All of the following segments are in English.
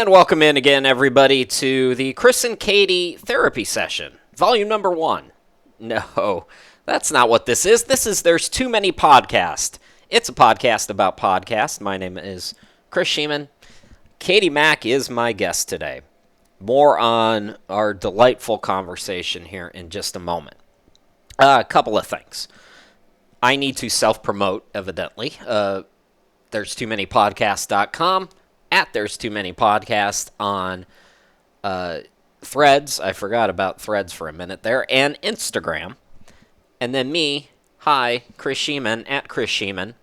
And welcome in again, everybody, to the Chris and Katie therapy session, volume number 1. No, that's not what this is. This is There's Too Many Podcasts. It's a podcast about podcasts. My name is Chris Sheeman. Katie Mack is my guest today. More on our delightful conversation here in just a moment. A couple of things. I need to self-promote, evidently. There's Too Many Podcasts.com. At There's Too Many Podcasts on Threads. I forgot about Threads for a minute there. And Instagram. And then me, hi, Chris Sheeman, at Chris Sheeman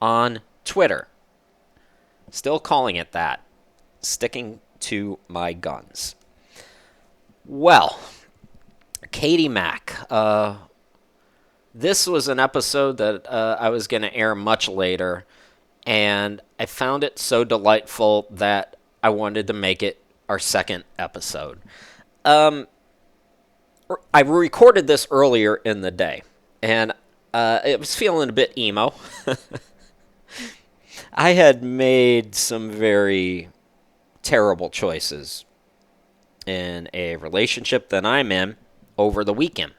on Twitter. Still calling it that. Sticking to my guns. Well, Katie Mack. This was an episode that I was going to air much later. And I found it so delightful that I wanted to make it our second episode. I recorded this earlier in the day, and I was feeling a bit emo. I had made some very terrible choices in a relationship that I'm in over the weekend,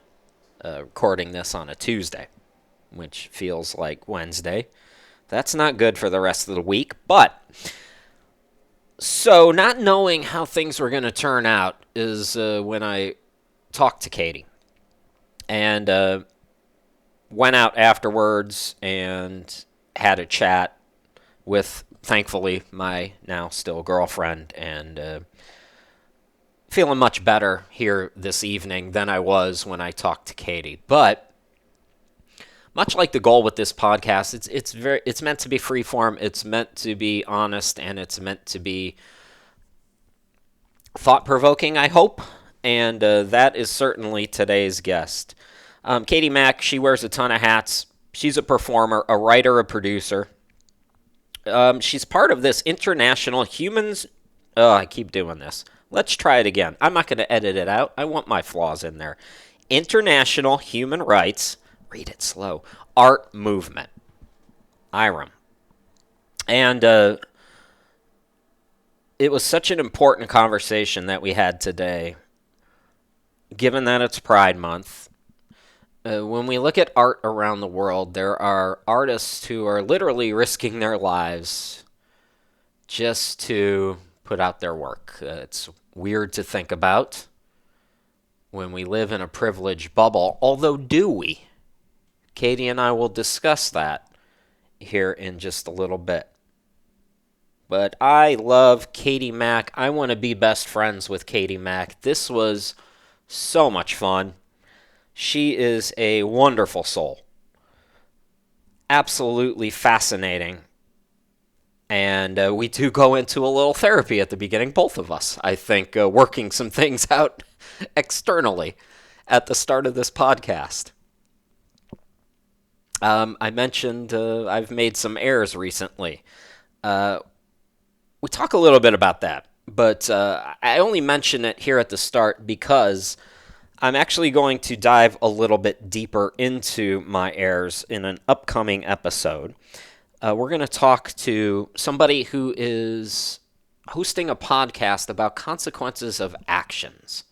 recording this on a Tuesday, which feels like Wednesday. That's not good for the rest of the week, but so not knowing how things were going to turn out is when I talked to Katie and went out afterwards and had a chat with, thankfully, my now still girlfriend, and feeling much better here this evening than I was when I talked to Katie. But much like the goal with this podcast, it's meant to be freeform, it's meant to be honest, and it's meant to be thought-provoking, I hope. And that is certainly today's guest. Katie Mack, she wears a ton of hats. She's a performer, a writer, a producer. She's part of this international humans... Oh, I keep doing this. Let's try it again. I'm not going to edit it out. I want my flaws in there. International Human Rights... Read it slow. Art Movement. IRAM. And it was such an important conversation that we had today, given that it's Pride Month. When we look at art around the world, there are artists who are literally risking their lives just to put out their work. It's weird to think about when we live in a privileged bubble, although do we? Katie and I will discuss that here in just a little bit. But I love Katie Mack. I want to be best friends with Katie Mack. This was so much fun. She is a wonderful soul. Absolutely fascinating. And we do go into a little therapy at the beginning, both of us, I think, working some things out externally at the start of this podcast. I mentioned I've made some errors recently. We talk a little bit about that, but I only mention it here at the start because I'm actually going to dive a little bit deeper into my errors in an upcoming episode. We're going to talk to somebody who is hosting a podcast about consequences of actions,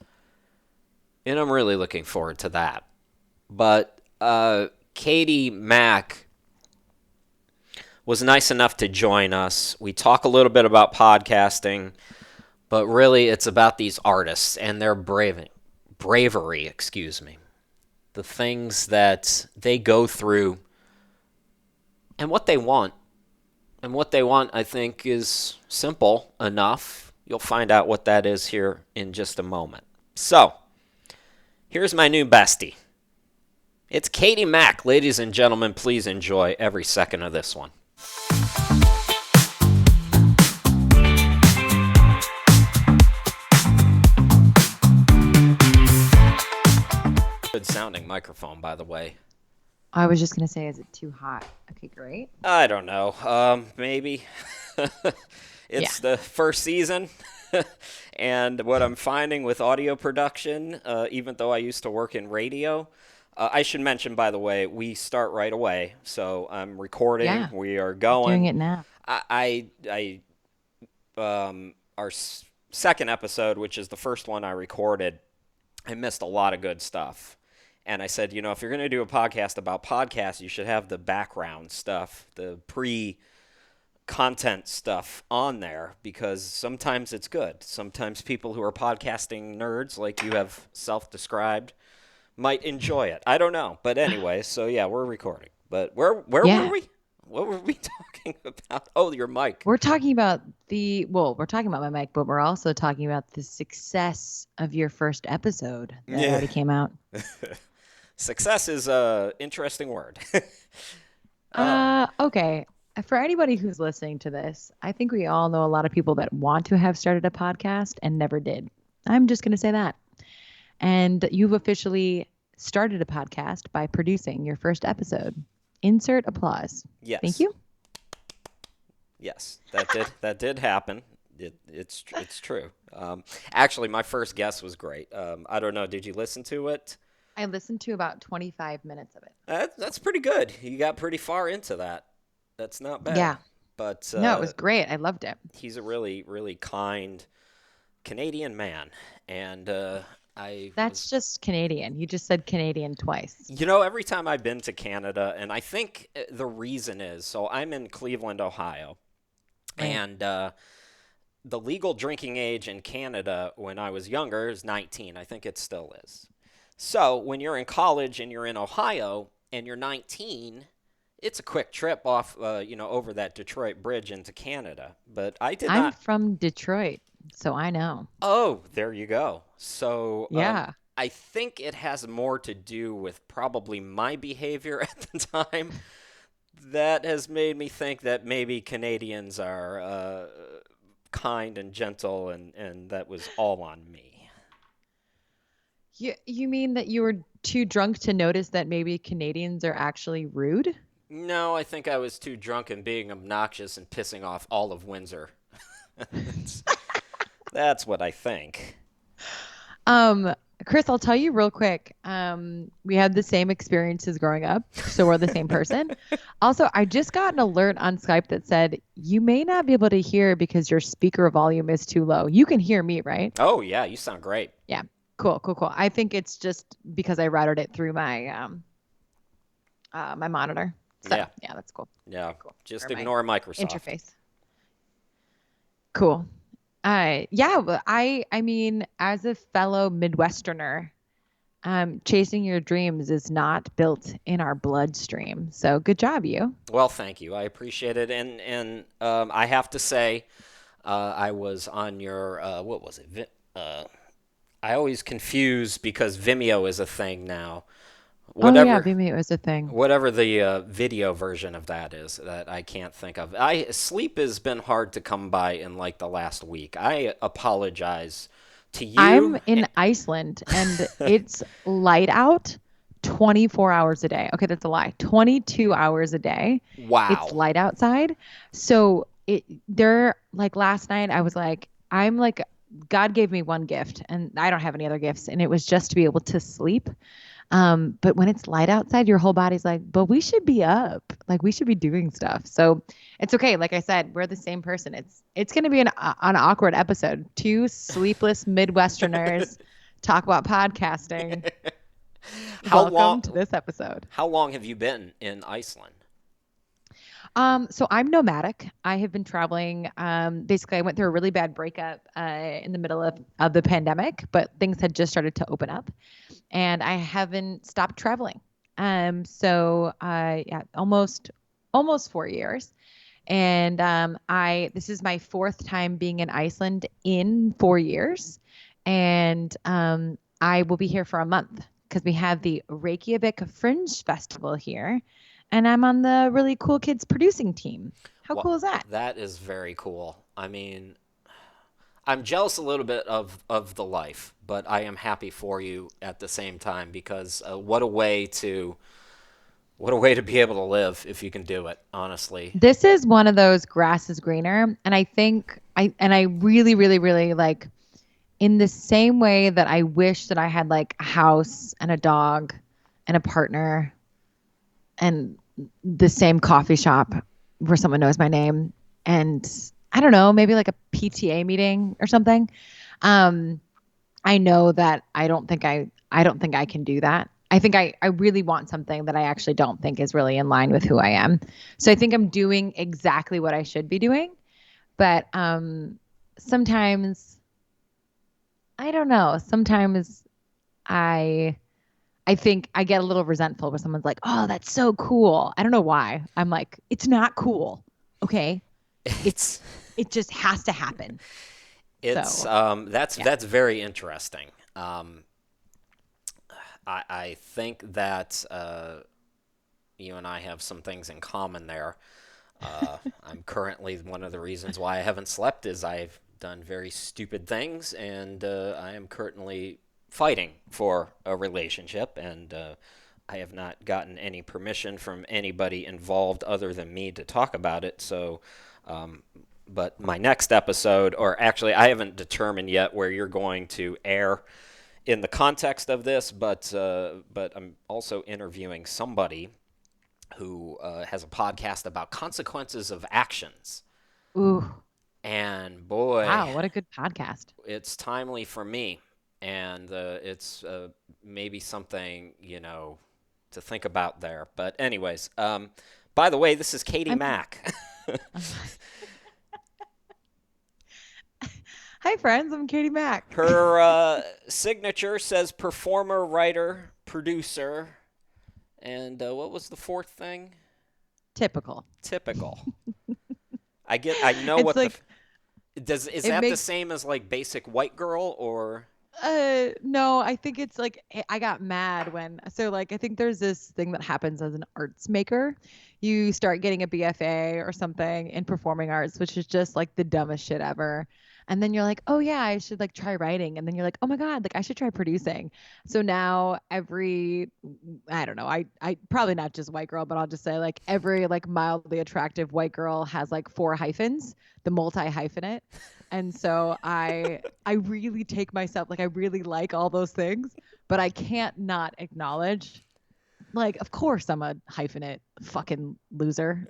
and I'm really looking forward to that. But Katie Mack was nice enough to join us. We talk a little bit about podcasting, but really it's about these artists and their bravery, the things that they go through and what they want. And what they want, I think, is simple enough. You'll find out what that is here in just a moment. So, here's my new bestie. It's Katie Mack. Ladies and gentlemen, please enjoy every second of this one. Good sounding microphone, by the way. I was just going to say, is it too hot? Okay, great. I don't know. Maybe. It's the first season. And what I'm finding with audio production, even though I used to work in radio, I should mention, by the way, we start right away. So I'm recording. Yeah. We are going. Doing it now. I our second episode, which is the first one I recorded, I missed a lot of good stuff. And I said, if you're going to do a podcast about podcasts, you should have the background stuff, the pre content stuff on there because sometimes it's good. Sometimes people who are podcasting nerds, like you have self described, might enjoy it. I don't know. But anyway, so yeah, we're recording. But where were Yeah. we? What were we talking about? Oh, your mic. We're talking about we're talking about my mic, but we're also talking about the success of your first episode that Yeah. already came out. Success is a interesting word. uh, Okay. For anybody who's listening to this, I think we all know a lot of people that want to have started a podcast and never did. I'm just going to say that. And you've officially started a podcast by producing your first episode. Insert applause. Thank yes. you. Yes, that did happen. It's true. Actually, my first guess was great. I don't know. Did you listen to it? I listened to about 25 minutes of it. That's pretty good. You got pretty far into that. That's not bad. Yeah. But No, it was great. I loved it. he's a really, really kind Canadian man, and I That's was. just Canadian. You just said Canadian twice. Every time I've been to Canada, and I think the reason is so I'm in Cleveland, Ohio, Right. and the legal drinking age in Canada when I was younger is 19. I think it still is. So when you're in college and you're in Ohio and you're 19, it's a quick trip off, over that Detroit Bridge into Canada. But I did I'm not. from Detroit, so I know. Oh, there you go. So Yeah. I think it has more to do with probably my behavior at the time that has made me think that maybe Canadians are kind and gentle, and that was all on me. You mean that you were too drunk to notice that maybe Canadians are actually rude? No, I think I was too drunk and being obnoxious and pissing off all of Windsor. that's, that's what I think. Um, Chris, I'll tell you real quick. We had the same experiences growing up, so we're the same person. Also, I just got an alert on Skype that said you may not be able to hear because your speaker volume is too low. You can hear me, right? Oh, yeah, you sound great. Yeah. Cool, cool, cool. I think it's just because I routed it through my my monitor. So Yeah, yeah, that's cool. yeah. Cool. Just Or my ignore Microsoft. interface. Cool. Yeah, but I mean, as a fellow Midwesterner, chasing your dreams is not built in our bloodstream. So good job, you. Well, thank you. I appreciate it. And I have to say, I was on your, what was it? I always confuse because Vimeo is a thing now. Oh yeah, Whatever. Vimeo is a thing. Whatever the video version of that is that I can't think of. Sleep has been hard to come by in like the last week. I apologize to I'm you. in Iceland and it's light out 24 hours a day. Okay, that's a lie. 22 hours a day. It's Wow. light outside. So they're like last night I was like I'm like God gave me one gift and I don't have any other gifts and it was just to be able to sleep. But when it's light outside, your whole body's like, but we should be up. Like we should be doing stuff. So it's okay. Like I said, we're the same person. It's going to be an awkward episode. Two sleepless Midwesterners talk about podcasting. How Welcome long? to this episode. How long have you been in Iceland? So I'm nomadic. I have been traveling. Basically, I went through a really bad breakup in the middle of the pandemic, but things had just started to open up, and I haven't stopped traveling. Yeah, almost 4 years, and I this is my fourth time being in Iceland in 4 years, and I will be here for a month because we have the Reykjavik Fringe Festival here and I'm on the really cool kids producing team. How Well, cool is that? that is very cool. I mean, I'm jealous a little bit of the life, but I am happy for you at the same time because what a way to be able to live if you can do it, honestly. This is one of those grass is greener, and I really, really, really like in the same way that I wish that I had like a house and a dog and a partner and the same coffee shop where someone knows my name and I don't know, maybe like a PTA meeting or something. Um, I know that I don't think I can do that. I think I really want something that I actually don't think is really in line with who I am. So I think I'm doing exactly what I should be doing, but sometimes I don't know. Sometimes I I think I get a little resentful when someone's like, "Oh, that's so cool." I don't know why. I'm like, "It's not cool." Okay? It's It's it just has to happen. it's So, yeah. that's very interesting. I think that you and I have some things in common there. I'm currently one of the reasons why I haven't slept is I've done very stupid things, and I am currently fighting for a relationship, and I have not gotten any permission from anybody involved other than me to talk about it. So, um, but my next episode, or actually, I haven't determined yet where you're going to air in the context of this, but I'm also interviewing somebody who has a podcast about consequences of actions. Ooh, And boy, wow, what a good podcast. it's timely for me, and it's maybe something to think about there. But anyways, by the way, this is Katie I'm Mack. Hi friends, I'm Katie Mack. Her signature says performer, writer, producer, and what was the fourth thing? Typical. Typical. I know It's what the like does is it that the makes same as like basic white girl or no, I think it's like I got mad when so like I think there's this thing that happens as an arts maker. You start getting a BFA or something in performing arts, which is just like the dumbest shit ever. And then you're like, "Oh yeah, I should like try writing." And then you're like, "Oh my God, like I should try producing." So now every I don't know, I probably not just white girl, but I'll just say like every like mildly attractive white girl has like four hyphens, the multi hyphenate. And so I really take myself like I really like all those things, but I can't not acknowledge like of course I'm a hyphenate fucking loser.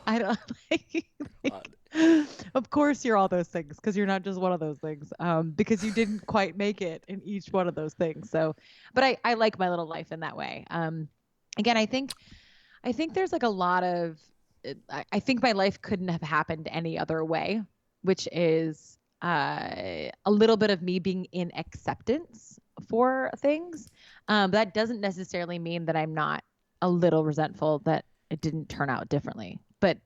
I don't like God. of course you're all those things because you're not just one of those things. Because you didn't quite make it in each one of those things. So, but I like my little life in that way. Again, I think there's like a lot of I think my life couldn't have happened any other way, which is a little bit of me being in acceptance for things. That doesn't necessarily mean that I'm not a little resentful that it didn't turn out differently. But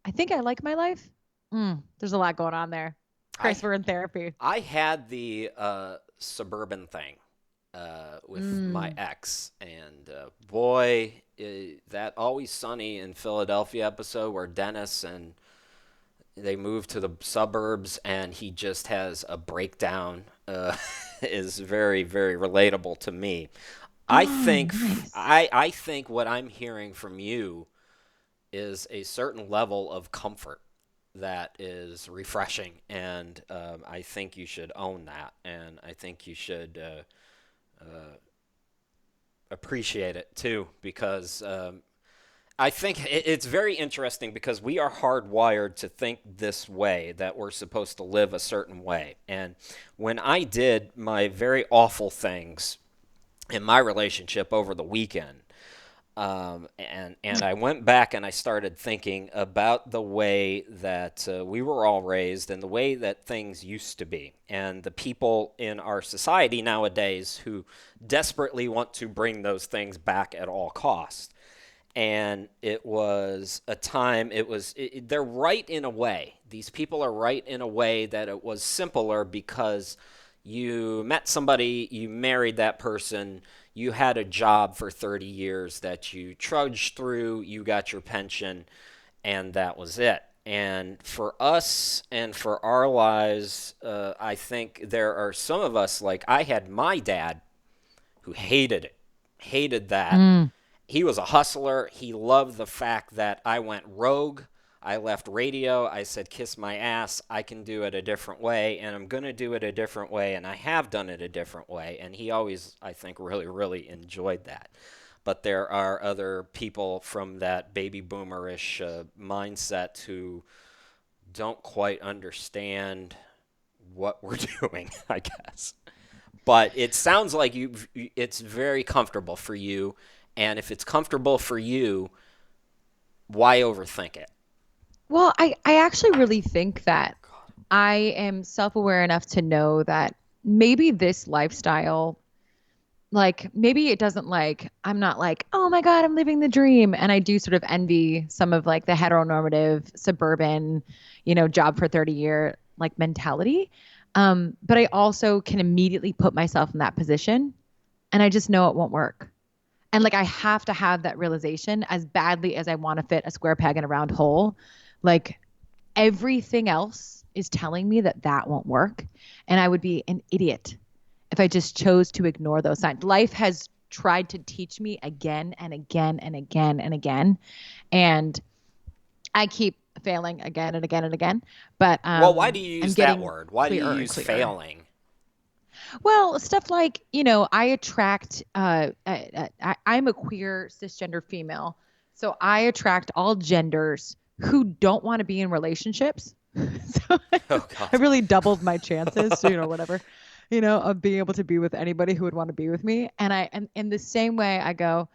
I think I like my life. There's a lot going on there. I Chris, we're in therapy. I had the suburban thing with my Mm. ex, and boy, that Always Sunny in Philadelphia episode where Dennis and they move to the suburbs, and he just has a breakdown is very very relatable to me. Oh, nice. I think what I'm hearing from you is a certain level of comfort that is refreshing, and I think you should own that, and I think you should appreciate it too, because I think it's very interesting because we are hardwired to think this way, that we're supposed to live a certain way. And when I did my very awful things in my relationship over the weekend, and I went back and I started thinking about the way that we were all raised and the way that things used to be, and the people in our society nowadays who desperately want to bring those things back at all costs. And it was a time, they're right in a way. These people are right in a way that it was simpler because you met somebody, you married that person, you had a job for 30 years that you trudged through, you got your pension, and that was it. And for us and for our lives, I think there are some of us, like I had my dad who hated it, hated that. Mm. He was a hustler. He loved the fact that I went rogue. I left radio. I said, kiss my ass. I can do it a different way, and I'm going to do it a different way, and I have done it a different way. And he always, I think, really, really enjoyed that. But there are other people from that baby boomerish mindset who don't quite understand what we're doing, I guess. But it sounds like it's very comfortable for you, and if it's comfortable for you, why overthink it? Well, I actually really think that I am self-aware enough to know that maybe this lifestyle, like maybe it doesn't like I'm not like, oh my God, I'm living the dream. And I do sort of envy some of like the heteronormative suburban, job for 30 year like mentality. But I also can immediately put myself in that position and I just know it won't work. And like I have to have that realization as badly as I want to fit a square peg in a round hole. Like everything else is telling me that that won't work. And I would be an idiot if I just chose to ignore those signs. Life has tried to teach me again and again and again and again. And I keep failing again and again and again. But Well, why do you I'm use that getting word? Why do you clearer and use clearer. failing? Well, stuff like, I attract, I'm a queer cisgender female. So I attract all genders who don't want to be in relationships. So Oh I God. really doubled my chances, whatever, of being able to be with anybody who would want to be with me. And in the same way I go,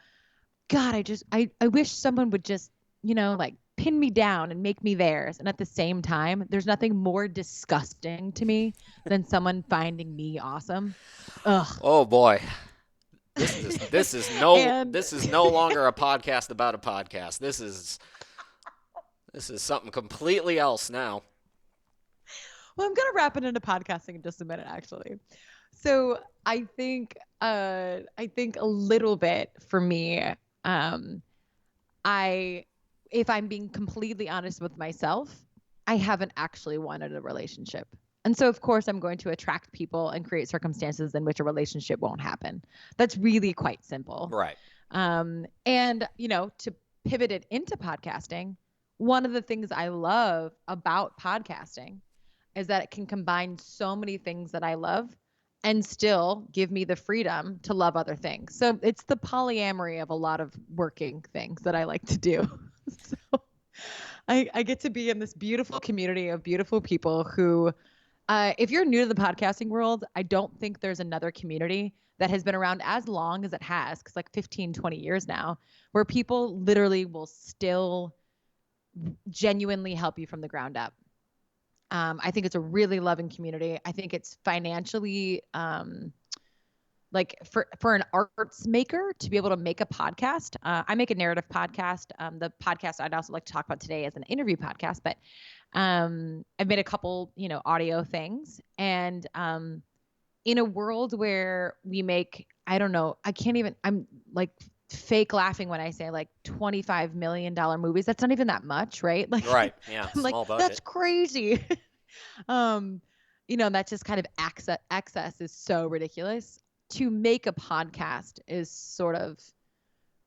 God, I wish someone would just, like pin me down and make me theirs. And at the same time, there's nothing more disgusting to me than someone finding me awesome. Ugh. Oh boy. And This is no longer a podcast about a podcast. This is something completely else now. well, I'm gonna wrap it into podcasting in just a minute, actually. So I think a little bit for me, um, I if I'm being completely honest with myself, I haven't actually wanted a relationship. And so of course I'm going to attract people and create circumstances in which a relationship won't happen. That's really quite simple. Right. And to pivot it into podcasting, one of the things I love about podcasting is that it can combine so many things that I love and still give me the freedom to love other things. So it's the polyamory of a lot of working things that I like to do. So I get to be in this beautiful community of beautiful people who, if you're new to the podcasting world, I don't think there's another community that has been around as long as it has, because like 15, 20 years now, where people literally will still genuinely help you from the ground up. I think it's a really loving community. I think it's financially like for an arts maker to be able to make a podcast. I make a narrative podcast. The podcast I'd also like to talk about today is an interview podcast, but I've made a couple, audio things. And in a world where we make, I don't know, I can't even, I'm like fake laughing when I say like $25 million movies. That's not even that much, right? Like Right. Yeah. I'm like, Small that's budget. crazy. um, that just kind of excess is so ridiculous. To make a podcast is sort of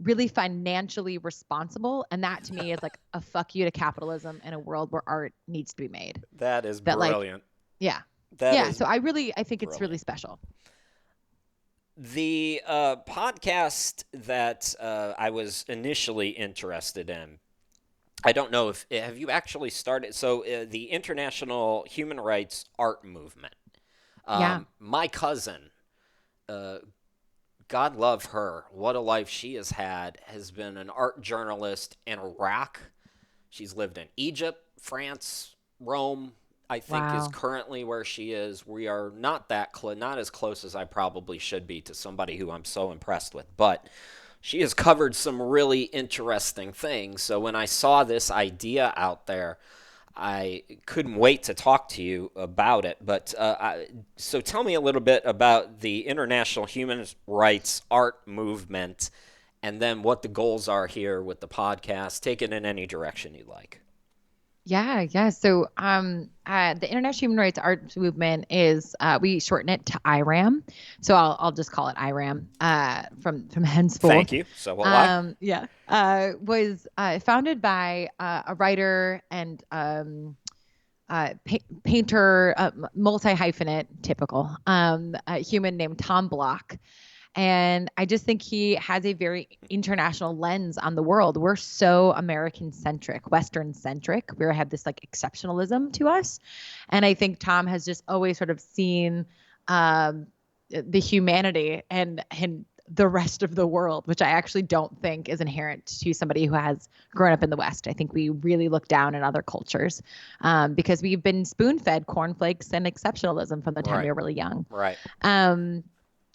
really financially responsible. And that to me is like a fuck you to capitalism in a world where art needs to be made. That is That like, brilliant. yeah. That Yeah. is So I think it's really brilliant. special. The podcast that I was initially interested in, I don't know if have you actually started. So the International Human Rights Art Movement. Yeah. My cousin, uh, God love her, what a life she has been an art journalist in Iraq. She's lived in Egypt, France, Rome. I think is Wow. currently where she is. We are not as close as I probably should be to somebody who I'm so impressed with, but she has covered some really interesting things. So when I saw this idea out there, I couldn't wait to talk to you about it. But so tell me a little bit about the International Human Rights Art Movement and then what the goals are here with the podcast. Take it in any direction you like. Yeah, yeah. So, the International Human Rights Arts Movement is we shorten it to IRAM. So I'll just call it IRAM from Thank henceforth. you. So will I. Yeah, was founded by a writer and painter, multi hyphenate, typical human named Tom Block, And I just think he has a very international lens on the world. We're so American centric, Western centric. We have this like exceptionalism to us. And I think Tom has just always sort of seen um, the humanity and the rest of the world, which I actually don't think is inherent to somebody who has grown up in the West. I think we really look down in other cultures because we've been spoon fed cornflakes and exceptionalism from the time we Right. were really young. Right. Um,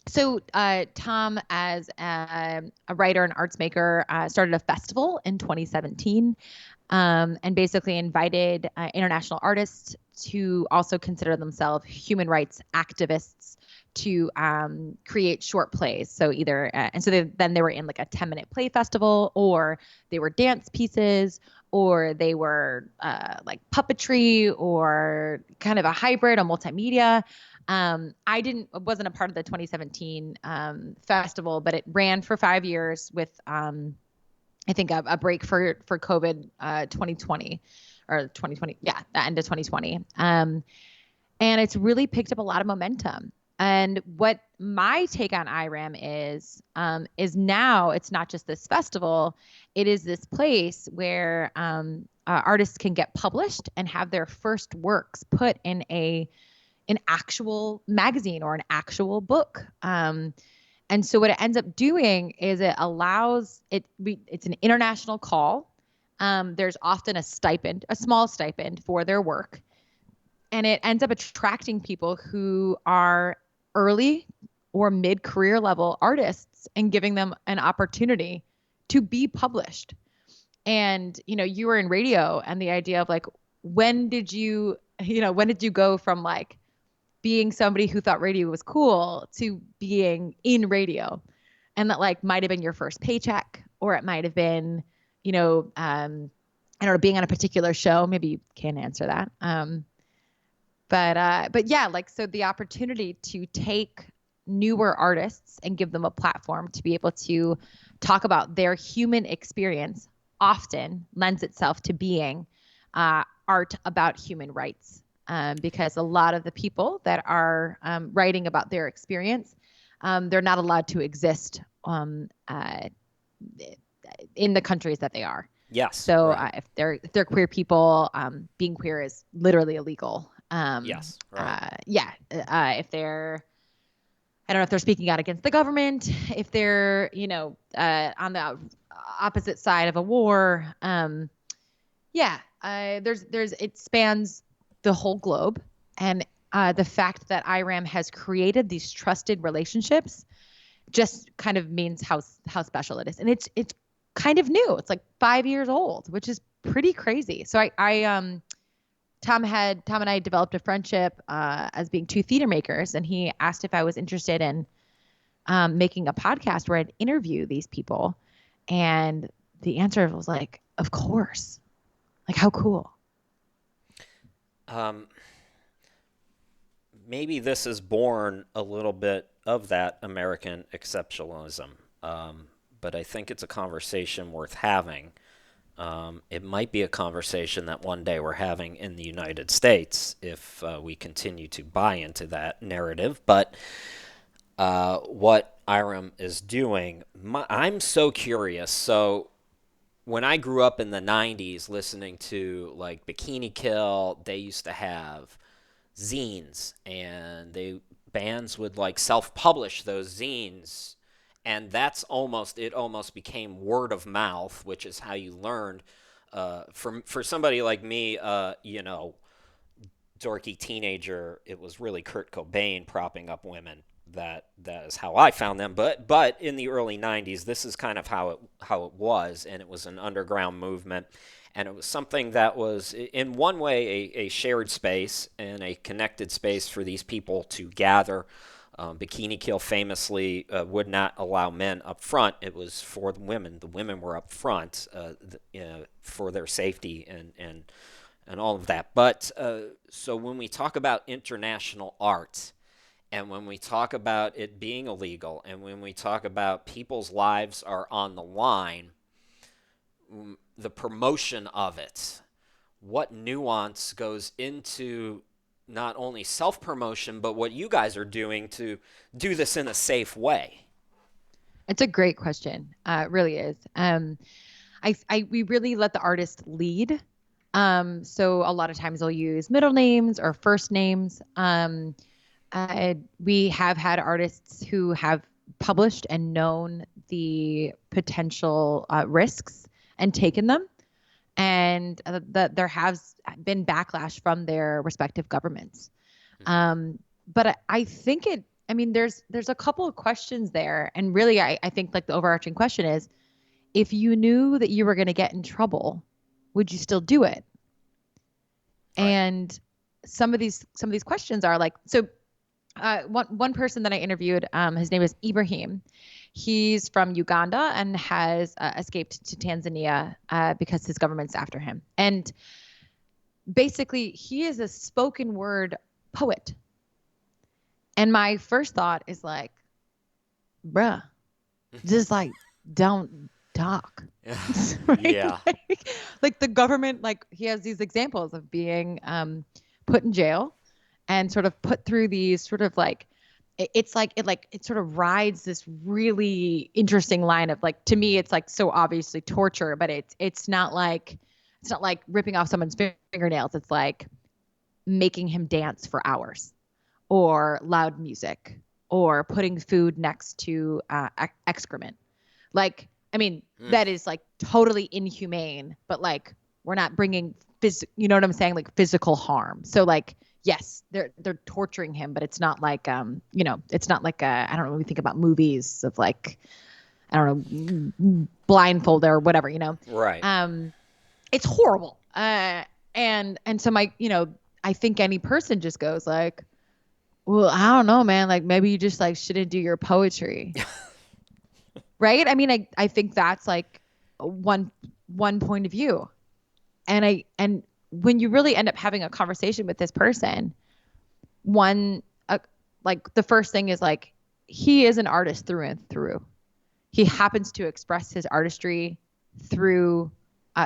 Tom, as a writer and arts maker, started a festival in 2017 and basically invited international artists to also consider themselves human rights activists to create short plays. So either, and so then they were in like a 10-minute play festival, or they were dance pieces, or they were like puppetry, or kind of a hybrid, a multimedia. Wasn't a part of the 2017 festival, but it ran for 5 years with, I think a break for COVID 2020 or 2020. Yeah, the end of 2020. And it's really picked up a lot of momentum. And what my take on IRAM is now it's not just this festival, it is this place where artists can get published and have their first works put in an actual magazine or an actual book. And so what it ends up doing is it allows it. It's an international call. There's often a stipend, a small stipend for their work, and it ends up attracting people who are early or mid-career level artists and giving them an opportunity to be published. And you were in radio, and the idea of like, when did you go from like being somebody who thought radio was cool to being in radio? And that like might have been your first paycheck, or it might have been, I don't know, being on a particular show. Maybe you can answer that. But yeah, like, so the opportunity to take newer artists and give them a platform to be able to talk about their human experience often lends itself to being art about human rights. Because a lot of the people that are writing about their experience, they're not allowed to exist in the countries that they are. Yes. So Right. if they're queer people, being queer is literally illegal. Yes. Right. Yeah. If they're, I don't know if they're speaking out against the government, if they're, on the opposite side of a war. Yeah. It spans the whole globe. And the fact that IRAM has created these trusted relationships just kind of means how special it is. And it's kind of new. It's like 5 years old, which is pretty crazy. So Tom and I developed a friendship as being two theater makers, and he asked if I was interested in making a podcast where I'd interview these people, and the answer was like, of course. Like, how cool. Um, Maybe this is born a little bit of that American exceptionalism, but I think it's a conversation worth having. It might be a conversation that one day we're having in the United States if we continue to buy into that narrative. But what Iram is doing, I'm so curious. So when I grew up in the 90s listening to like Bikini Kill, they used to have zines, and they bands would like self-publish those zines, and it almost became word of mouth, which is how you learned. For somebody like me, dorky teenager, it was really Kurt Cobain propping up women. That is how I found them. But in the early '90s, this is kind of how it was, and it was an underground movement, and it was something that was in one way a shared space and a connected space for these people to gather. Bikini Kill famously would not allow men up front. It was for the women. The women were up front for their safety and all of that. But so when we talk about international art, and when we talk about it being illegal, and when we talk about people's lives are on the line, the promotion of it, what nuance goes into not only self promotion, but what you guys are doing to do this in a safe way? It's a great question. It really is. We really let the artist lead. So a lot of times they'll use middle names or first names. We have had artists who have published and known the potential risks and taken them, and that there has been backlash from their respective governments. Hmm. But I think it. I mean, there's a couple of questions there, and really, I think like the overarching question is, if you knew that you were going to get in trouble, would you still do it? Right. And some of these questions are like so. One person that I interviewed, his name is Ibrahim. He's from Uganda and has escaped to Tanzania because his government's after him. And basically, he is a spoken word poet. And my first thought is like, bruh, just like don't talk. Right? Yeah. Like the government, like he has these examples of being put in jail and sort of put through these sort of like it sort of rides this really interesting line of like to me it's like so obviously torture, but it's not like ripping off someone's fingernails. It's like making him dance for hours or loud music or putting food next to excrement. Like, I mean, Mm. that is like totally inhumane, but like we're not bringing you know what I'm saying? Like physical harm. So like, yes, they're torturing him, but it's not like it's not like I don't know when we think about movies of like I don't know blindfold or whatever, Right. Um, it's horrible. And so I think any person just goes like, well, I don't know, man. Like maybe you just like shouldn't do your poetry, right? I mean, I think that's like one point of view. And when you really end up having a conversation with this person, one like the first thing is like he is an artist through and through. He happens to express his artistry through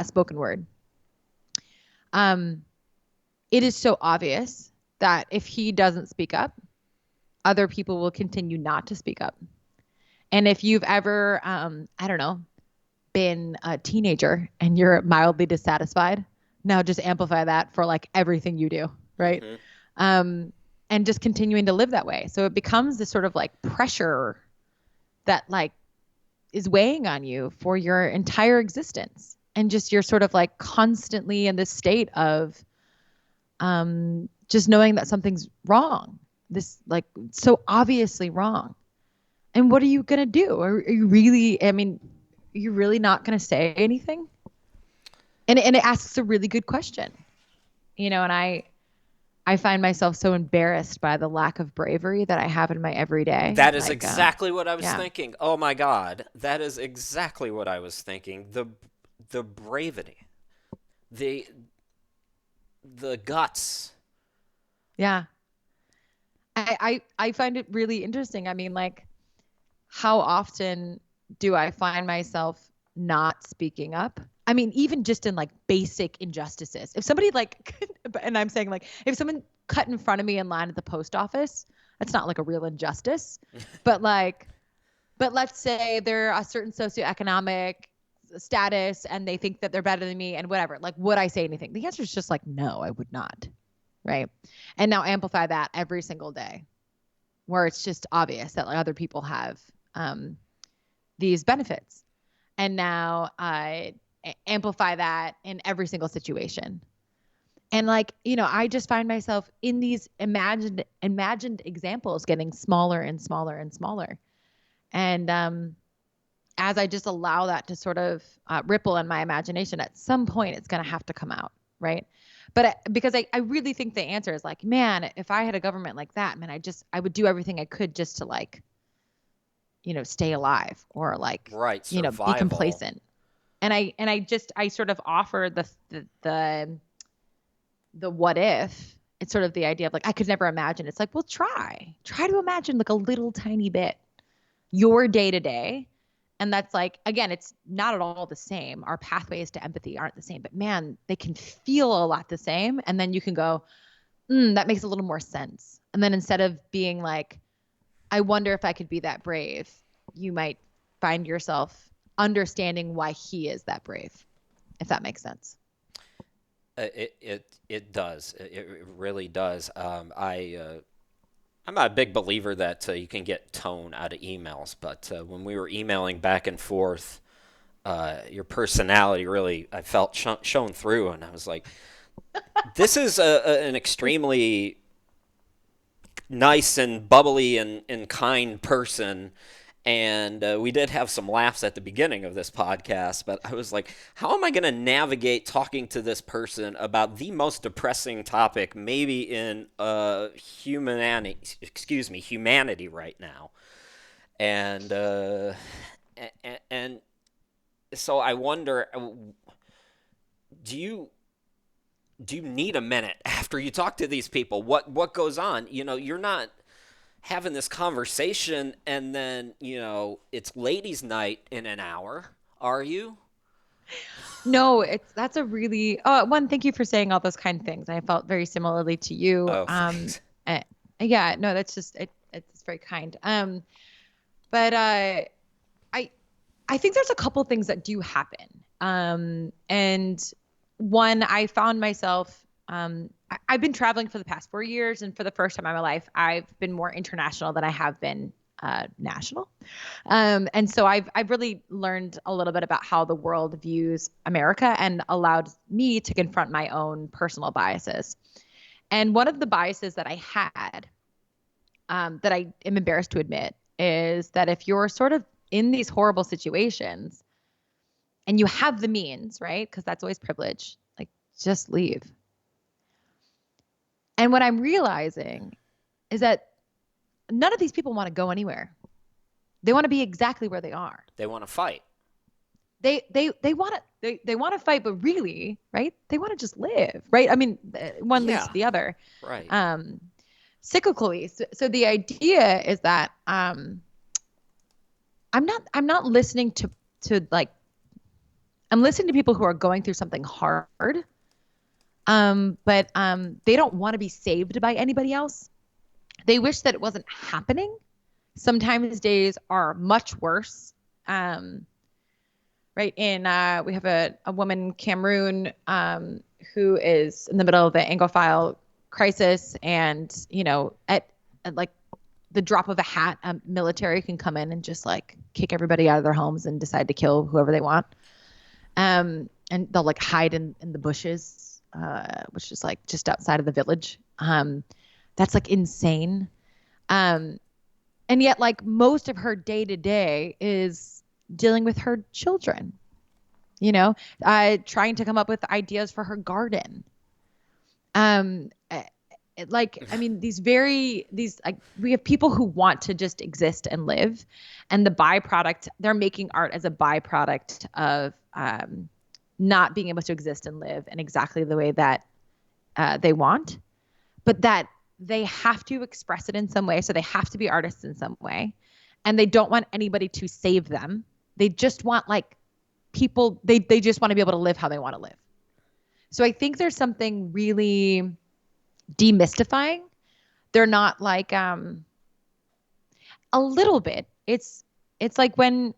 spoken word. Um, it is so obvious that if he doesn't speak up, other people will continue not to speak up. And if you've ever, I don't know, been a teenager and you're mildly dissatisfied, now just amplify that for like everything you do, right? Hmm. Um, and just continuing to live that way. So it becomes this sort of like pressure that like is weighing on you for your entire existence. And just you're sort of like constantly in this state of just knowing that something's wrong. This like so obviously wrong. And what are you gonna do? Are you really? I mean, are you really not gonna say anything? And it asks a really good question, And I find myself so embarrassed by the lack of bravery that I have in my everyday. That is Like, exactly what I was yeah, thinking. Oh my God, that is exactly what I was thinking. The bravery, the the guts. yeah. I find it really interesting. I mean, like, how often do I find myself not speaking up? I mean, even just in like basic injustices. If somebody like, and I'm saying like, if someone cut in front of me in line at the post office, that's not like a real injustice. But like, but let's say they're a certain socioeconomic status and they think that they're better than me and whatever. Like, would I say anything? The answer is just like, no, I would not. Right. And now amplify that every single day where it's just obvious that like other people have um, these benefits. And now amplify that in every single situation. And like, I just find myself in these imagined examples getting smaller and smaller and smaller. And as I just allow that to sort of ripple in my imagination, at some point it's going to have to come out, right? But because I really think the answer is like, man, if I had a government like that, man, I would do everything I could just to like, stay alive or like, Right, be survival. complacent. And I sort of offer the what if. It's sort of the idea of like I could never imagine. It's like, well, try to imagine like a little tiny bit your day to day. And that's like, again, it's not at all the same. Our pathways to empathy aren't the same, but man, they can feel a lot the same. And then you can go, that makes a little more sense. And then instead of being like, I wonder if I could be that brave, you might find yourself understanding why he is that brave, if that makes sense. It does. It really does. I'm not a big believer that you can get tone out of emails, but when we were emailing back and forth, your personality really I felt shown through, and I was like, this is an extremely nice and bubbly and kind person. And we did have some laughs at the beginning of this podcast, but I was like, how am I going to navigate talking to this person about the most depressing topic maybe in humanity right now? And and so I wonder, do you need a minute after you talk to these people? What goes on? You're not having this conversation and then, it's ladies' night in an hour, are you? No, that's a really one, thank you for saying all those kind things. I felt very similarly to you. Oh, thanks. Eh, yeah, no, that's just it's very kind. But I I think there's a couple things that do happen. And one, I found myself, I've been traveling for the past 4 years, and for the first time in my life, I've been more international than I have been national. And so I've really learned a little bit about how the world views America and allowed me to confront my own personal biases. And one of the biases that I had, that I am embarrassed to admit, is that if you're sort of in these horrible situations and you have the means, right? Because that's always privilege, like just leave. And what I'm realizing is that none of these people want to go anywhere. They want to be exactly where they are. They want to fight. They want to they want to fight, but really, right? They want to just live, right? I mean, one leads Yeah, to the other. right. Um, Cyclically. So the idea is that I'm not listening to like I'm listening to people who are going through something hard, but they don't want to be saved by anybody else. They wish that it wasn't happening. Sometimes days are much worse. Um, right in we have a woman, Cameroon, who is in the middle of the Anglophile crisis, and at like the drop of a hat, military can come in and just like kick everybody out of their homes and decide to kill whoever they want. And they'll like hide in the bushes, which is like just outside of the village. That's like insane. Um, and yet, like most of her day to day is dealing with her children, trying to come up with ideas for her garden. Um, eh, I mean, these like we have people who want to just exist and live, and the byproduct, they're making art as a byproduct of not being able to exist and live in exactly the way that they want, but that they have to express it in some way. So they have to be artists in some way, and they don't want anybody to save them. They just want like people. They just want to be able to live how they want to live. So I think there's something really demystifying. They're not like a little bit. It's like when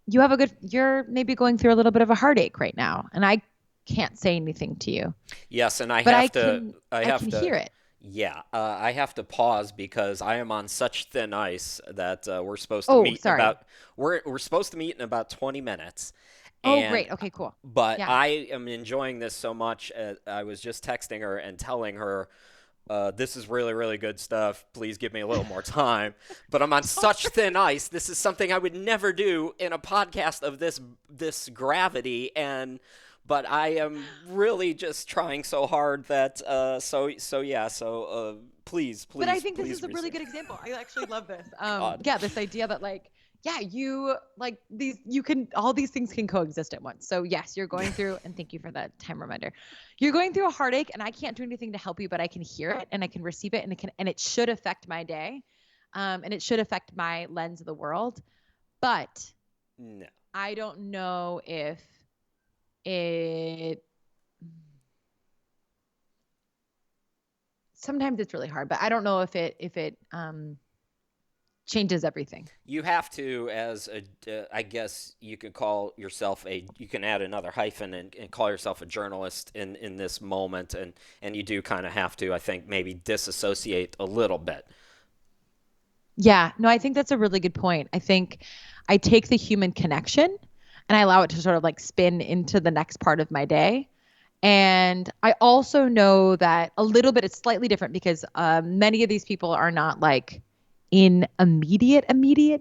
you're maybe going through a little bit of a heartache right now, and I can't say anything to you, Yes, and but I can to, hear it. yeah, I have to pause because I am on such thin ice that Oh, sorry. we're supposed to meet in about 20 minutes, Oh, and great. Okay, cool. but Yeah. I am enjoying this so much. I was just texting her and telling her, this is really, really good stuff. Please give me a little more time. But I'm on such thin ice. This is something I would never do in a podcast of this gravity, and but I am really just trying so hard that please, But I please, think this please is a really resume. good example. I actually love this. God. Yeah, this idea that like, yeah, you like these, you can, all these things can coexist at once. So yes, you're going through, and thank you for that time reminder. You're going through a heartache, and I can't do anything to help you, but I can hear it and I can receive it, and it should affect my day, and it should affect my lens of the world. But No. I don't know if it. Sometimes it's really hard, but I don't know if it changes everything. You have to, as I guess you could call yourself you can add another hyphen and call yourself a journalist in this moment, and you do kind of have to, I think, maybe disassociate a little bit. Yeah, no, I think that's a really good point. I think I take the human connection and I allow it to sort of like spin into the next part of my day. And I also know that a little bit it's slightly different because many of these people are not like in immediate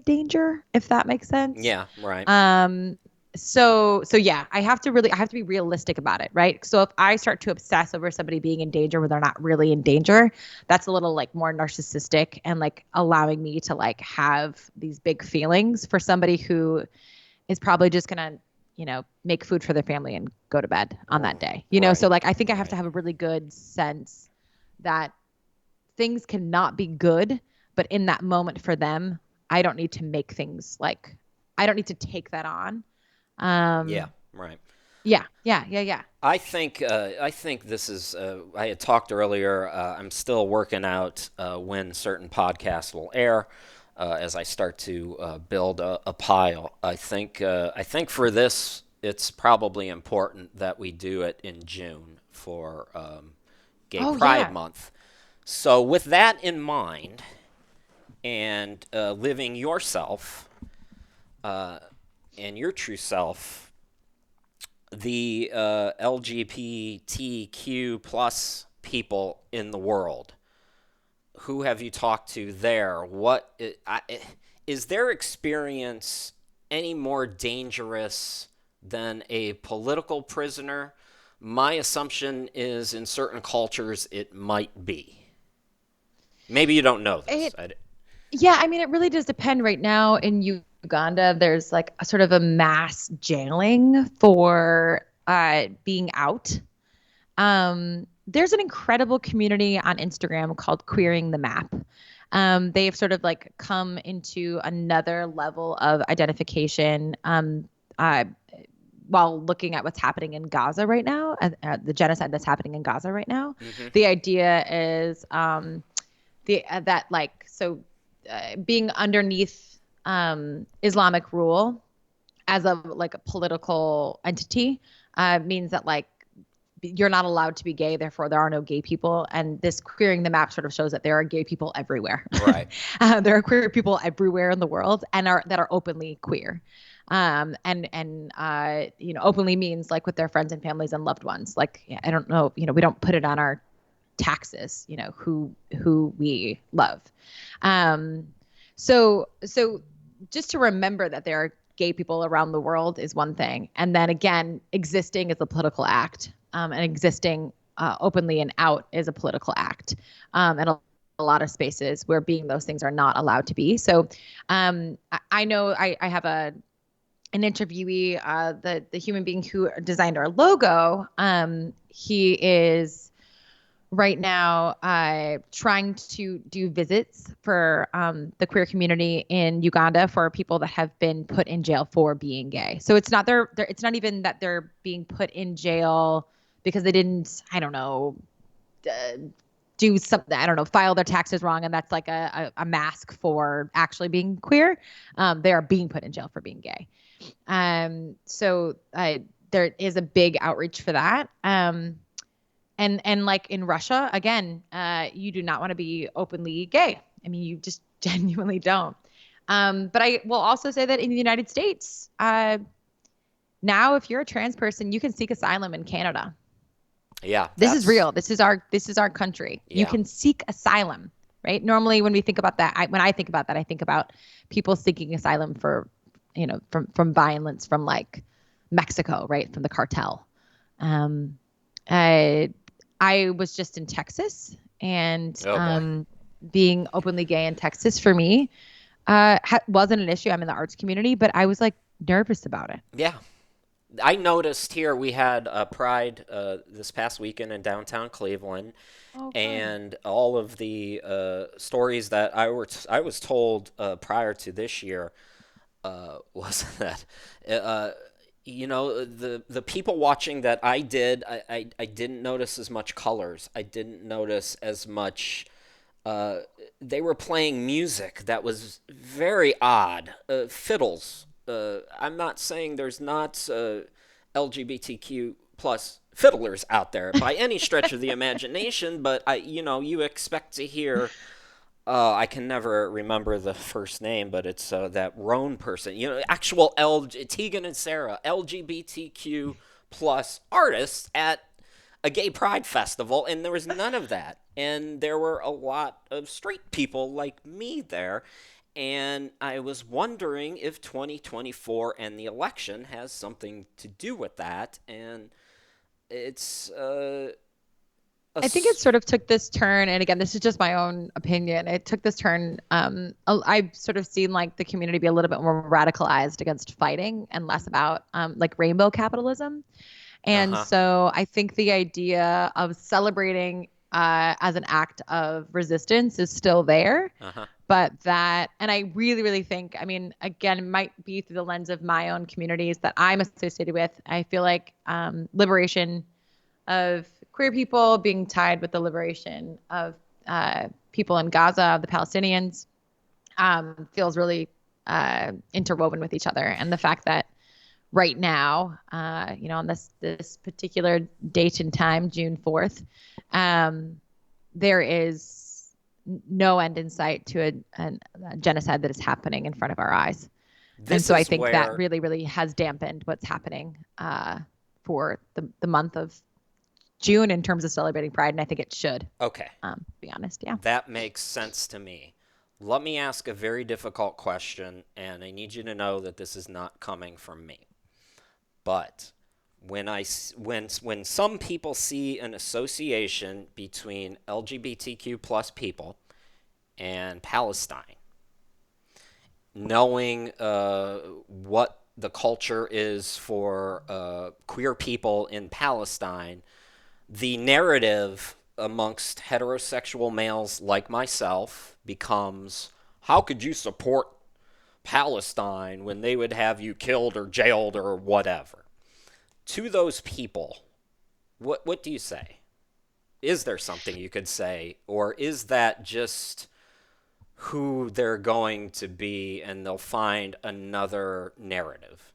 danger, if that makes sense. Yeah, right. Um, so yeah, I have to be realistic about it, right? So if I start to obsess over somebody being in danger when they're not really in danger, that's a little like more narcissistic and like allowing me to like have these big feelings for somebody who is probably just gonna, make food for their family and go to bed on that day. So Right, like I think I have to right. have a really good sense that things cannot be good, but in that moment for them, I don't need to make things like I don't need to take that on. Yeah, Um, right. yeah. I think this is. I had talked earlier. I'm still working out when certain podcasts will air. As I start to build a pile, I think for this, it's probably important that we do it in June for Gay Oh Pride yeah. Month. So with that in mind, and living yourself and your true self, the LGBTQ plus people in the world. Who have you talked to there? Is their experience any more dangerous than a political prisoner? My assumption is in certain cultures it might be. Maybe you don't know this. It Yeah, I mean, it really does depend. Right now in Uganda, there's like a sort of a mass jailing for being out. There's an incredible community on Instagram called Queering the Map. They've sort of like come into another level of identification uh, while looking at what's happening in Gaza right now, the genocide that's happening in Gaza right now. Hmm. The idea is the that like so being underneath Islamic rule as a like a political entity means that like you're not allowed to be gay, therefore there are no gay people. And this queering the map sort of shows that there are gay people everywhere. Right. There are queer people everywhere in the world and are that are openly queer. Openly means like with their friends and families and loved ones. Like I don't know, we don't put it on our taxes, who we love. Um, so just to remember that there are gay people around the world is one thing, and then again, existing is a political act, and existing openly and out is a political act, and a lot of spaces where being those things are not allowed to be. So, I know I have an interviewee, the human being who designed our logo. He is right now trying to do visits for the queer community in Uganda for people that have been put in jail for being gay. So it's not it's not even that they're being put in jail because they didn't, I don't know, uh, do something, I don't know, file their taxes wrong, and that's like a mask for actually being queer. They are being put in jail for being gay. So there is a big outreach for that. And like in Russia, again, you do not want to be openly gay. I mean, you just genuinely don't. But I will also say that in the United States, now if you're a trans person, you can seek asylum in Canada. Yeah, This is that's real. This is our country. You yeah. can seek asylum, right? Normally, when we think about that, when I think about that, I think about people seeking asylum for, from violence from like Mexico, right, from the cartel. Um, I I was just in Texas, and Oh boy. being openly gay in Texas for me wasn't an issue. I'm in the arts community, but I was like nervous about it. Yeah, I noticed here we had Pride this past weekend in downtown Cleveland, Oh, fun. and all of the stories that I was told prior to this year was that uh, the people watching that I did, I didn't notice as much colors. I didn't notice as much Uh, they were playing music that was very odd. Fiddles. I'm not saying there's not LGBTQ plus fiddlers out there by any stretch of the imagination, but you expect to hear. I can never remember the first name, but it's that Roan person. Actual Tegan and Sarah, LGBTQ plus artists at a gay pride festival, and there was none of that. And there were a lot of straight people like me there. And I was wondering if 2024 and the election has something to do with that. And it's I think it sort of took this turn, and again, this is just my own opinion. It took this turn. I've sort of seen like the community be a little bit more radicalized against fighting and less about like rainbow capitalism. uh And huh, so I think the idea of celebrating as an act of resistance is still there. uh huh. But that, and I really, really think, I mean, again, it might be through the lens of my own communities that I'm associated with. I feel like liberation of queer people being tied with the liberation of people in Gaza, of the Palestinians, feels really interwoven with each other. And the fact that right now, on this particular date and time, June 4th, there is no end in sight to a genocide that is happening in front of our eyes. And This so I is think that where really, really has dampened what's happening for the month of June in terms of celebrating Pride, and I think it should. okay, To be honest, yeah. that makes sense to me. Let me ask a very difficult question, and I need you to know that this is not coming from me. But when some people see an association between LGBTQ plus people and Palestine, knowing what the culture is for queer people in Palestine, the narrative amongst heterosexual males like myself becomes, how could you support Palestine when they would have you killed or jailed or whatever? To those people, what do you say? Is there something you could say, or is that just who they're going to be and they'll find another narrative?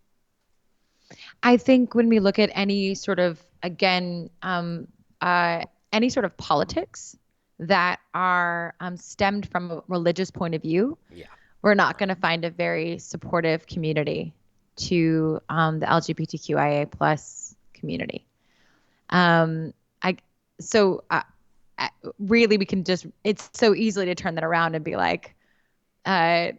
I think when we look at any sort of, again, any sort of politics that are stemmed from a religious point of view, Yeah, we're not right. going to find a very supportive community to the LGBTQIA plus community. I so really we can just it's so easily to turn that around and be like, uh,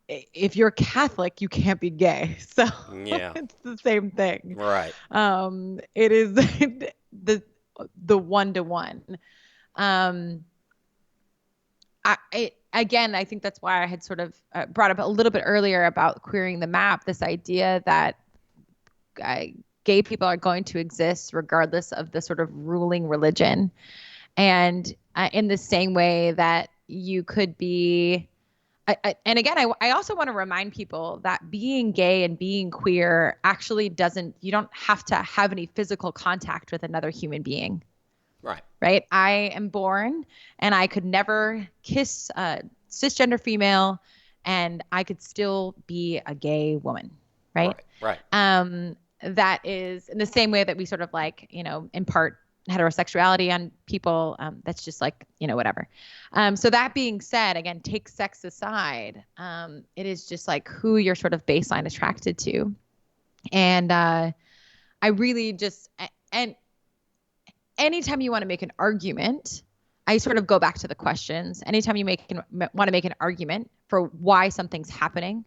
if you're Catholic, you can't be gay. So Yeah, it's the same thing. right. It is the one to one. Um, again, I think that's why I had sort of brought up a little bit earlier about queering the map. This idea that uh, gay people are going to exist regardless of the sort of ruling religion, and in the same way that you could be and again, I also want to remind people that being gay and being queer actually doesn't, you don't have to have any physical contact with another human being, Right. right? I am born and I could never kiss a cisgender female and I could still be a gay woman, right? Right. Right. That is in the same way that we sort of like, impart heterosexuality on people. That's just like, whatever. So that being said, again, take sex aside. It is just like who you're sort of baseline attracted to. And I really just, and anytime you want to make an argument, I sort of go back to the questions. Anytime you want to make an argument for why something's happening,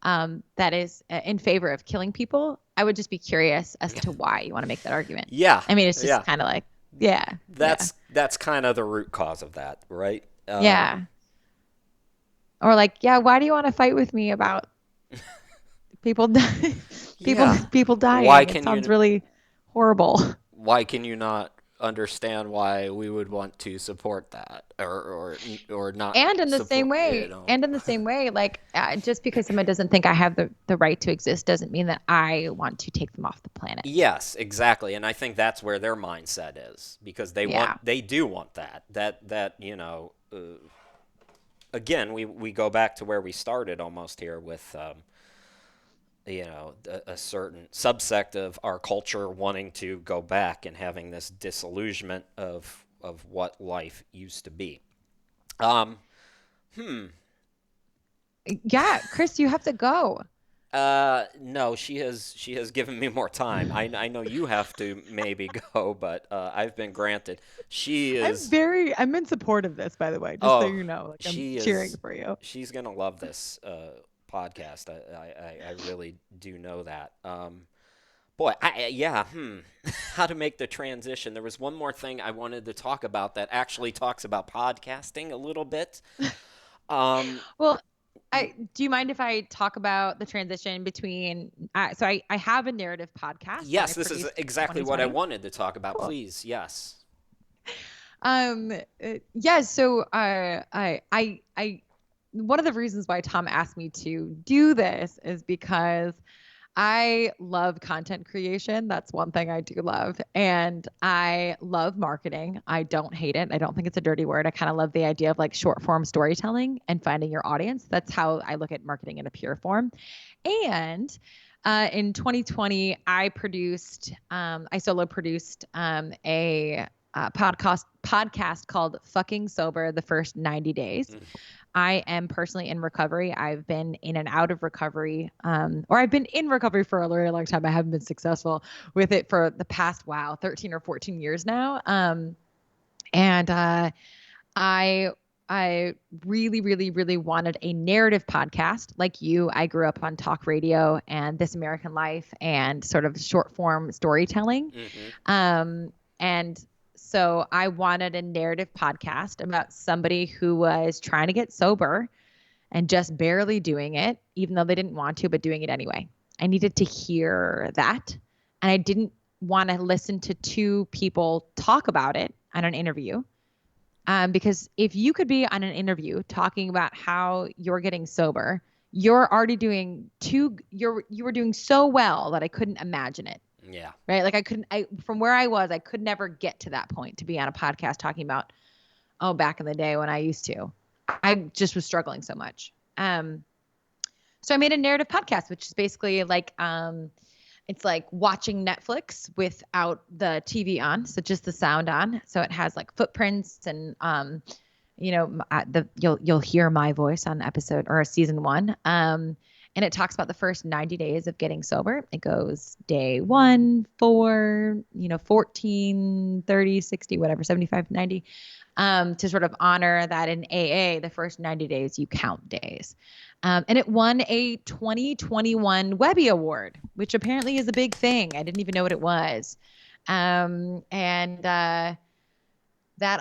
that is in favor of killing people, I would just be curious as to why you want to make that argument. Yeah. I mean, it's just Yeah. kind of like, yeah, yeah, That's kind of the root cause of that, right? yeah. Or like, yeah, why do you want to fight with me about people, people, Yeah. people Why dying? It can sounds you really horrible. why can you not understand why we would want to support that or not And in the same support, way, like just because someone doesn't think I have the right to exist doesn't mean that I want to take them off the planet. Yes, exactly. And I think that's where their mindset is because Yeah. they do want that, again, we go back to where we started almost here with, a certain subsect of our culture wanting to go back and having this disillusionment of what life used to be. Um, hmm. Yeah, Chris, you have to go. No, she has given me more time. I know you have to maybe go, but I've been granted. She is. I'm in support of this, by the way, just so Oh, you know. Like I'm she cheering is. for you. She's gonna love this podcast. I really do know that. Boy, yeah. How to make the transition? There was one more thing I wanted to talk about that actually talks about podcasting a little bit. Um, Well, I do you mind if I talk about the transition between so I have a narrative podcast that I yes, this is produced in exactly what I 2020. wanted to talk about. Cool. Please, yes. Yeah, so I one of the reasons why Tom asked me to do this is because I love content creation. That's one thing I do love. And I love marketing. I don't hate it. I don't think it's a dirty word. I kind of love the idea of like short form storytelling and finding your audience. That's how I look at marketing in a pure form. And in 2020, I solo produced a podcast called Fucking Sober the First 90 Days. Mm. I am personally in recovery. I've been in and out of recovery, or I've been in recovery for a very long time. I haven't been successful with it for the past, 13 or 14 years now. And I I really, really, really wanted a narrative podcast like you. I grew up on talk radio and This American Life and sort of short form storytelling. Mm-hmm. And so I wanted a narrative podcast about somebody who was trying to get sober and just barely doing it, even though they didn't want to, but doing it anyway. I needed to hear that. And I didn't want to listen to two people talk about it on an interview. Because if you could be on an interview talking about how you're getting sober, you're already you were doing so well that I couldn't imagine it. Yeah. Right. Like from where I was, I could never get to that point to be on a podcast talking about, oh, back in the day when I used to. I just was struggling so much. So I made a narrative podcast, which is basically like, it's like watching Netflix without the TV on, so just the sound on. So it has like footprints and, you'll hear my voice on episode or season 1. And it talks about the first 90 days of getting sober. It goes day 1, 4, 14, 30, 60, whatever, 75, 90, to sort of honor that in AA, the first 90 days, you count days. And it won a 2021 Webby Award, which apparently is a big thing. I didn't even know what it was. And that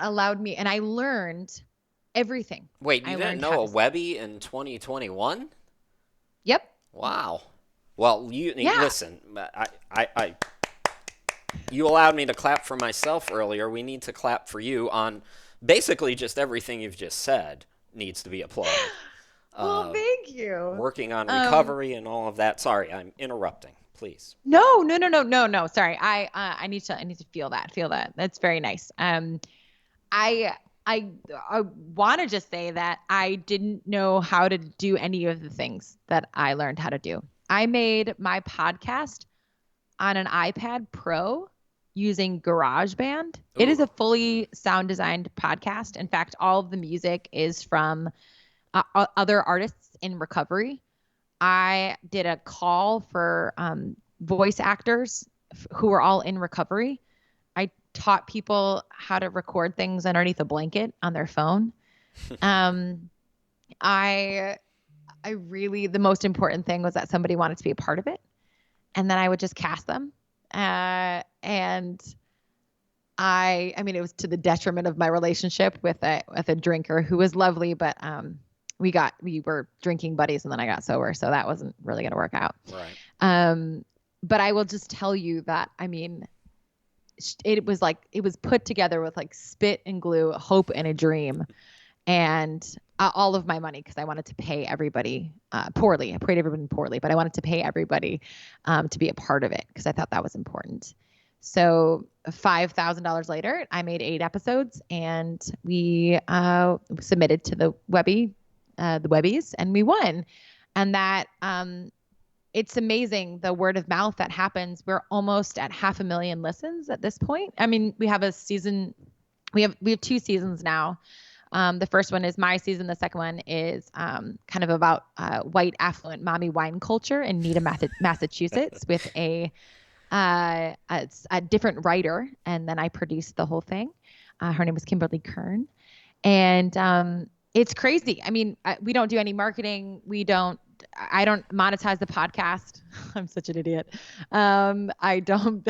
allowed me, and I learned everything. Wait, you I didn't learned how know a to, Webby in 2021? yep. Wow. Well, you Yeah. listen. You allowed me to clap for myself earlier. We need to clap for you on basically just everything you've just said needs to be applauded. Well, thank you. Working on recovery and all of that. Sorry, I'm interrupting. Please. No. Sorry. I need to feel that. Feel that. That's very nice. I I want to just say that I didn't know how to do any of the things that I learned how to do. I made my podcast on an iPad Pro using GarageBand. It is Ooh. a fully sound designed podcast. In fact, all of the music is from other artists in recovery. I did a call for voice actors who were all in recovery. I taught people how to record things underneath a blanket on their phone. um, I really, the most important thing was that somebody wanted to be a part of it, and then I would just cast them. And I mean, it was to the detriment of my relationship with a drinker who was lovely, but we were drinking buddies, and then I got sober, so that wasn't really going to work out. Right. But I will just tell you that, I mean, it was like it was put together with like spit and glue, hope and a dream, and all of my money because I wanted to pay everybody poorly. I paid everybody poorly, but I wanted to pay everybody to be a part of it because I thought that was important. So $5,000 later, I made 8 episodes, and we submitted to the Webbies, and we won. And that it's amazing the word of mouth that happens. We're almost at 500,000 listens at this point. I mean, we have a season. We have 2 seasons now. The first one is my season. The second one is kind of about white affluent mommy wine culture in Needham, Massachusetts, with a different writer, and then I produced the whole thing. Her name was Kimberly Kern, and it's crazy. I mean, we don't do any marketing. I don't monetize the podcast. I'm such an idiot. I don't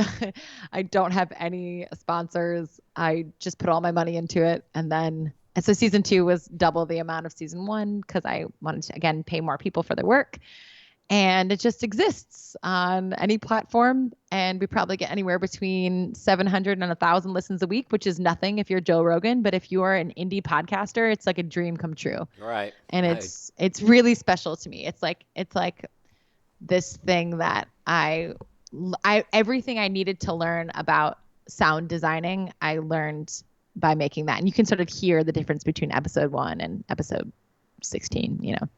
I don't have any sponsors. I just put all my money into it, and so season 2 was double the amount of season 1 because I wanted to, again, pay more people for their work. And it just exists on any platform. And we probably get anywhere between 700 and 1,000 listens a week, which is nothing if you're Joe Rogan. But if you are an indie podcaster, it's like a dream come true. Right. And it's really special to me. It's like this thing that I everything I needed to learn about sound designing, I learned by making that. And you can sort of hear the difference between episode 1 and episode 16, you know.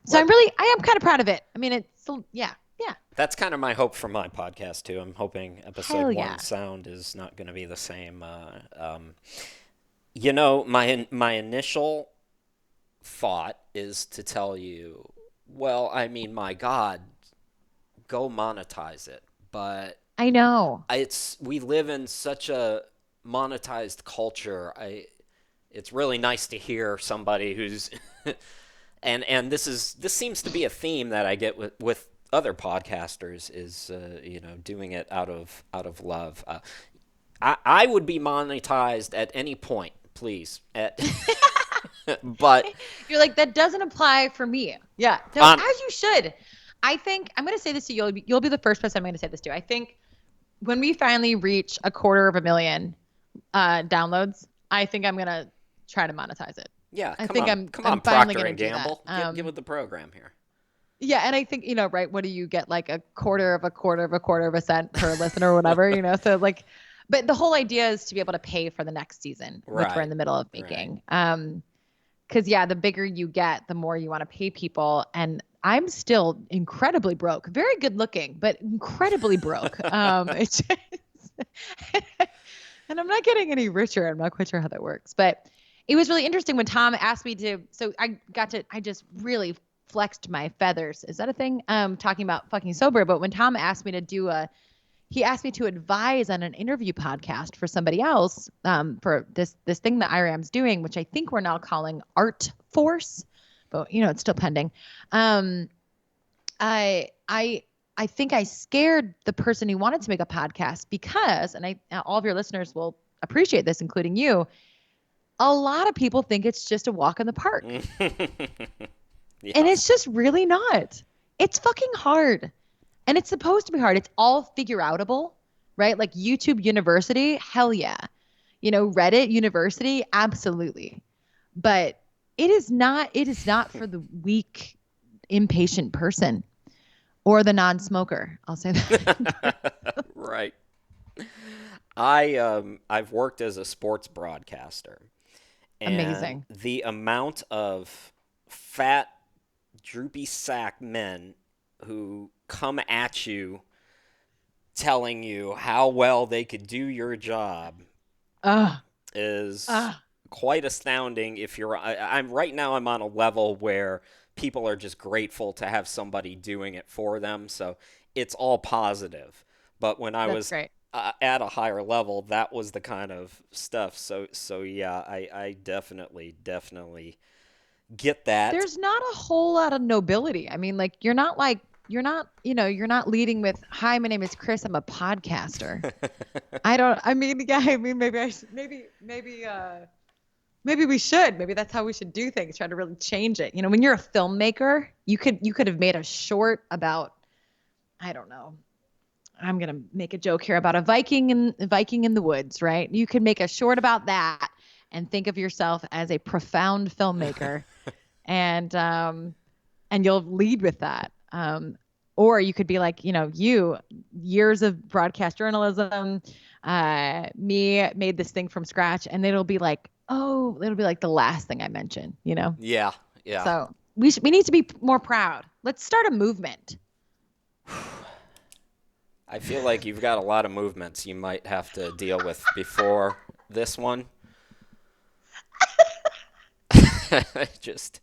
So I am kind of proud of it. I mean, it's still, yeah. That's kind of my hope for my podcast too. I'm hoping episode 1 sound is not going to be the same. You know, my initial thought is to tell you, well, I mean, my God, go monetize it. But I know we live in such a monetized culture. It's really nice to hear somebody who's and this seems to be a theme that I get with other podcasters is doing it out of love. I would be monetized at any point, please. But you're like, that doesn't apply for me. Yeah, no, as you should. I think I'm going to say this to you. You'll be the first person I'm going to say this to. I think when we finally reach 250,000 downloads, I think I'm going to try to monetize it. Yeah, I'm Procter finally and Gamble. Get with the program here. Yeah, and I think, right, what do you get, like a quarter of a cent per listener or whatever, so like, but the whole idea is to be able to pay for the next season, which we're in the middle of making. Right. Because the bigger you get, the more you want to pay people, and I'm still incredibly broke, very good looking, but incredibly broke. It's just, and I'm not getting any richer. I'm not quite sure how that works, but it was really interesting when Tom asked me to, so I just really flexed my feathers. Is that a thing? Talking about fucking sober. But when Tom asked me to he asked me to advise on an interview podcast for somebody else, for this thing that IRAM's doing, which I think we're now calling Art Force, but it's still pending. I think I scared the person who wanted to make a podcast because, and all of your listeners will appreciate this, including you, a lot of people think it's just a walk in the park. Yeah. And it's just really not. It's fucking hard. And it's supposed to be hard. It's all figure outable, right? Like YouTube University, hell yeah. Reddit University, absolutely. But it is not for the weak, impatient person or the non-smoker. I'll say that. Right. I've worked as a sports broadcaster. And amazing. The amount of fat, droopy sack men who come at you telling you how well they could do your job is quite astounding. If I'm right now, I'm on a level where people are just grateful to have somebody doing it for them. So it's all positive. But when I was at a higher level, that was the kind of stuff. So yeah, I definitely get that. There's not a whole lot of nobility. I mean, like you're not leading with, "Hi, my name is Chris. I'm a podcaster." Maybe we should. Maybe that's how we should do things. Try to really change it. When you're a filmmaker, you could have made a short about, I don't know, I'm gonna make a joke here about a Viking in the woods, right? You could make a short about that and think of yourself as a profound filmmaker, and you'll lead with that. Or you could be like, you years of broadcast journalism, me made this thing from scratch, and it'll be like, oh, it'll be like the last thing I mention. Yeah, yeah. So we need to be more proud. Let's start a movement. I feel like you've got a lot of movements you might have to deal with before this one. Just,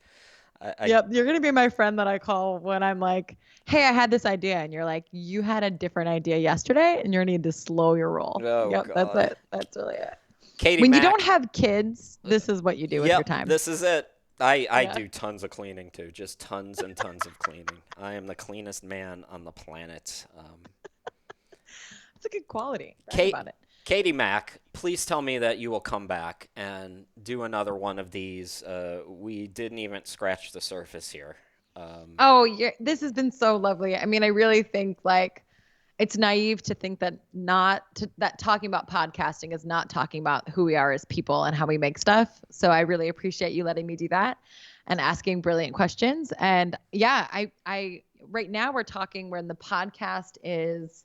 I Yep, you're gonna be my friend that I call when I'm like, "Hey, I had this idea," and you're like, "You had a different idea yesterday, and you need to slow your roll." oh Yep, that's God. it. That's really it. Katie When you don't Mack. have kids, this is what you do with your Yep, time. this is it. I Yeah, do tons of cleaning too, just tons and tons of cleaning. I am the cleanest man on the planet. it's a good quality. Brag Kate, about it. Katie Mack, please tell me that you will come back and do another one of these. We didn't even scratch the surface here. Um, Oh, this has been so lovely. I mean, I really think like it's naive to think that that talking about podcasting is not talking about who we are as people and how we make stuff. So I really appreciate you letting me do that and asking brilliant questions. And yeah, I right now we're talking when the podcast is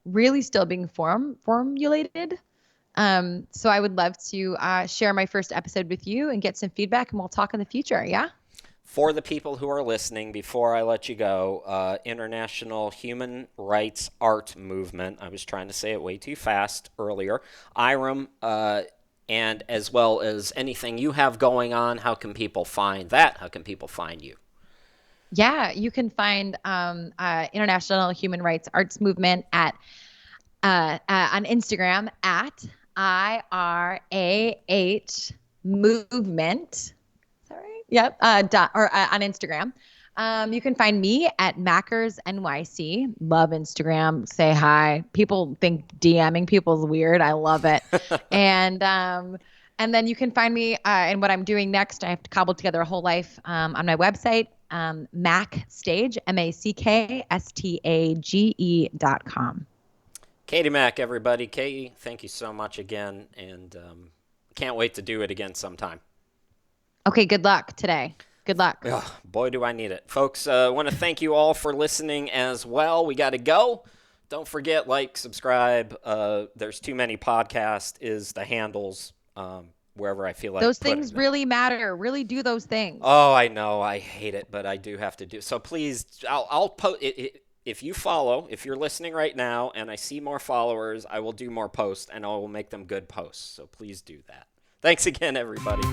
really still being formulated. So I would love to share my first episode with you and get some feedback, and we'll talk in the future. Yeah. for the people who are listening, before I let you go, International Human Rights Art Movement. I was trying to say it way too fast earlier. IRAM, and as well as anything you have going on, how can people find that? How can people find you? Yeah, you can find International Human Rights Arts Movement at on Instagram at IRAH Movement. Is that right? Yep. On Instagram. You can find me at Mackers NYC. Love Instagram. Say hi. People think DMing people is weird. I love it. And then you can find me in what I'm doing next. I have to cobble together a whole life on my website, Mack Stage, MackStage.com. Katie Mack, everybody. Katie, thank you so much again, and can't wait to do it again sometime. Okay, good luck today. Good luck. Ugh, boy, do I need it. Folks, I want to thank you all for listening as well. We got to go. Don't forget, like, subscribe. There's too many podcasts is the handles wherever I feel like Those putting things them. really matter. Really do those things. Oh, I know. I hate it, but I do have to do. So please, I'll post it. If you follow, if you're listening right now and I see more followers, I will do more posts and I will make them good posts. So please do that. Thanks again, everybody.